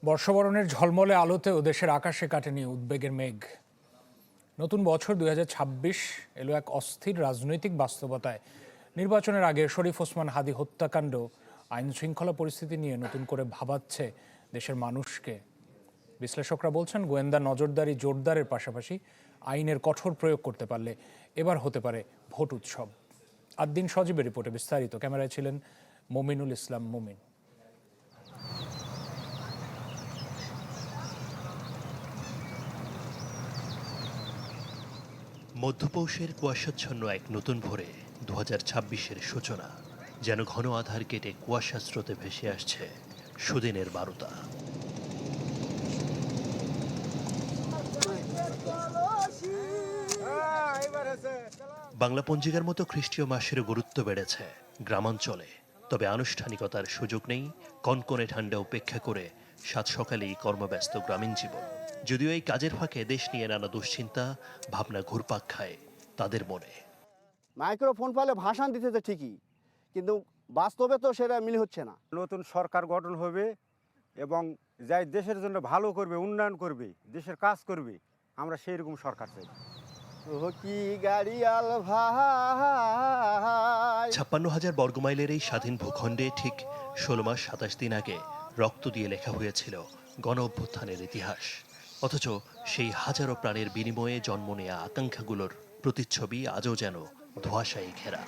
বর্ষবরণের ঝলমলে আলোতেও দেশের আকাশে কাটেনি উদ্বেগের মেঘ। নতুন বছর ২০২৬ এলো এক অস্থির রাজনৈতিক বাস্তবতায়। নির্বাচনের আগে শরীফ ওসমান হাদী হত্যাকাণ্ড আইন শৃঙ্খলা পরিস্থিতি নিয়ে নতুন করে ভাবাচ্ছে দেশের মানুষকে। বিশ্লেষকরা বলছেন, গোয়েন্দা নজরদারি জোরদারের পাশাপাশি আইনের কঠোর প্রয়োগ করতে পারলে এবার হতে পারে ভোট উৎসব। আদ্দিন সজীবের রিপোর্টে বিস্তারিত। ক্যামেরায় ছিলেন মোমিনুল ইসলাম মোমিন। মধ্যপৌষের কুয়াশাচ্ছন্ন এক নতুন ভোরে ২০২৬-এর সূচনা। যেন ঘন আধার কেটে কুয়াশা স্রোতে ভেসে আসছে সুদিনের বারতা। বাংলা পঞ্জিকার মতো খ্রিস্টীয় মাসের গুরুত্ব বেড়েছে গ্রামাঞ্চলে, তবে আনুষ্ঠানিকতার সুযোগ নেই। কনকনে ঠান্ডা উপেক্ষা করে সাত সকালেই কর্মব্যস্ত গ্রামীণ জীবন। যদিও এই কাজের ফাঁকে দেশ নিয়ে নানা দুশ্চিন্তা ভাবনা ঘুরপাক খায় তাদের মনে। মাইক্রোফোন পালে ভাষণ দিতেছে ঠিকই, কিন্তু বাস্তবে তো সেটা মিল হচ্ছে না। নতুন সরকার গঠন হবে এবং যাই দেশের জন্য ভালো করবে, উন্নয়ন করবে, দেশের কাজ করবে, আমরা সেই রকম সরকার চাই। ৫৬,০০০ বর্গমাইলের এই স্বাধীন ভূখণ্ডে ঠিক ১৬ মাস ২৭ দিন আগে রক্ত দিয়ে লেখা হয়েছিল গণ অভ্যুত্থানের ইতিহাস। অথচ সেই হাজারো প্রাণের বিনিময়ে জন্ম নেয়া আকাঙ্ক্ষাগুলোর প্রতিচ্ছবি আজও যেন ধোঁয়াশায় ঘেরা।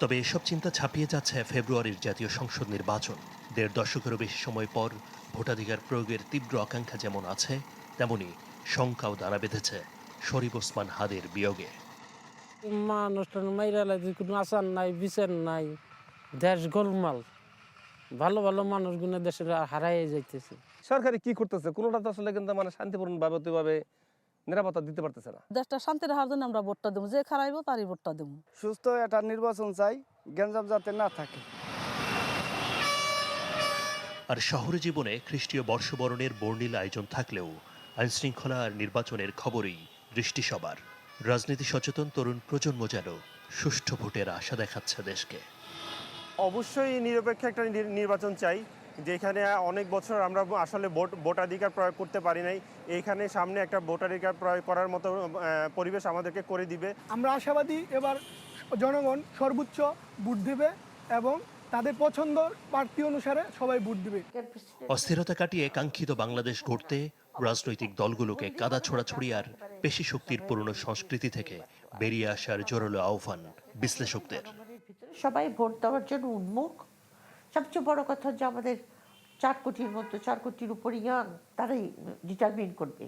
তবে এসব চিন্তা ছাপিয়ে যাচ্ছে ফেব্রুয়ারির জাতীয় সংসদ নির্বাচন। ১.৫ দশকেরও বেশি সময় পর ভোটাধিকার প্রয়োগের তীব্র আকাঙ্ক্ষা যেমন আছে, তেমনি শঙ্কাও দানা বেঁধেছে শরীফ ওসমান হাদীর বিয়োগে। মানুষ কোনো আচার নাই, বিচার নাই, দেশ গোলমাল, ভালো ভালো মানুষগুলো দেশের হারাই যাইতেছে। সরকারি কি করতেছে কোনোটা তো আসলে কিন্তু মানে শান্তিপূর্ণ ভাবে নিরাপত্তা দিতে পারতেছে না। দেশটা শান্তি রাখার জন্য আমরা ভোটটা দেবো, যে খারাইবো তারই ভোটটা দেবো। সুস্থ একটা নির্বাচন চাই, গ্যাঞ্জাম যাতে না থাকে। আর শহরে জীবনে খ্রিস্টীয় বর্ষবরণের বর্ণিল আয়োজন থাকলেও আইনশৃঙ্খলা আর নির্বাচনের খবরেই দৃষ্টি সবার। রাজনীতি সচেতন তরুণ প্রজন্ম যেন সুষ্ঠু ভোটের আশা দেখাচ্ছে দেশকে। অবশ্যই নিরপেক্ষ একটা নির্বাচন চাই, যেখানে অনেক বছর আমরা আসলে ভোটাধিকার প্রয়োগ করতে পারি নাই। এইখানে সামনে একটা ভোটাধিকার প্রয়োগ করার মতো পরিবেশ আমাদেরকে করে দিবে। আমরা আশাবাদী এবার জনগণ সর্বোচ্চ ভোট দেবে এবং তাদের পছন্দ প্রার্থী অনুসারে সবাই ভোট দেবে। অস্থিরতা কাটিয়ে কাঙ্ক্ষিত বাংলাদেশ গড়তে রাজনৈতিক দলগুলোকে কাদা ছোড়াছুড়ি আর পেশি শক্তির পুরনো সংস্কৃতি থেকে বেরিয়ে আসার জোরালো আহ্বান বিশ্লেষকদের। সবাই ভোট দেওয়ার জন্য উন্মুখ। সবচেয়ে বড় কথা যে আমাদের ৪ কোটির মতো ৪ কোটির উপর ইয়াং, তারাই ডিটারমিন করবে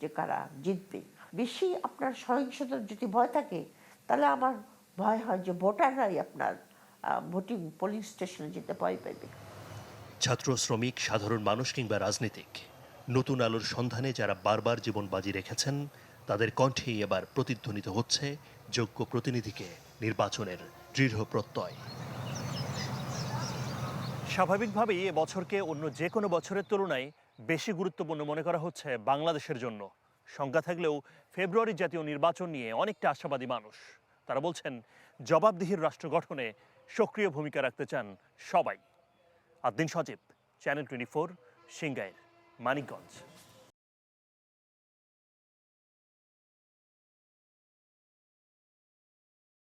যে কারা জিতবে। বেশি আপনার সহিংসতার যদি ভয় থাকে, তাহলে আমার ভয় হয় যে ভোটাররাই আপনার ভোটিং পোলিং স্টেশনে যেতে ভয় পাইবে। ছাত্র, শ্রমিক, সাধারণ মানুষ কিংবা রাজনীতিক, নতুন আলোর সন্ধানে যারা বারবার জীবন বাজি রেখেছেন, তাদের কণ্ঠেই এবার প্রতিধ্বনিত হচ্ছে যোগ্য প্রতিনিধিকে নির্বাচনের দৃঢ় প্রত্যয়। স্বাভাবিকভাবেই এ বছরকে অন্য যে কোনো বছরের তুলনায় বেশি গুরুত্বপূর্ণ মনে করা হচ্ছে বাংলাদেশের জন্য। সংখ্যা থাকলেও ফেব্রুয়ারি জাতীয় নির্বাচন নিয়ে অনেকটা আশাবাদী মানুষ। তারা বলছেন, জবাবদিহির রাষ্ট্র গঠনে সক্রিয় ভূমিকা রাখতে চান সবাই। আদ্দিন সজীব, চ্যানেল 24, সিংগাইর, মানিকগঞ্জ।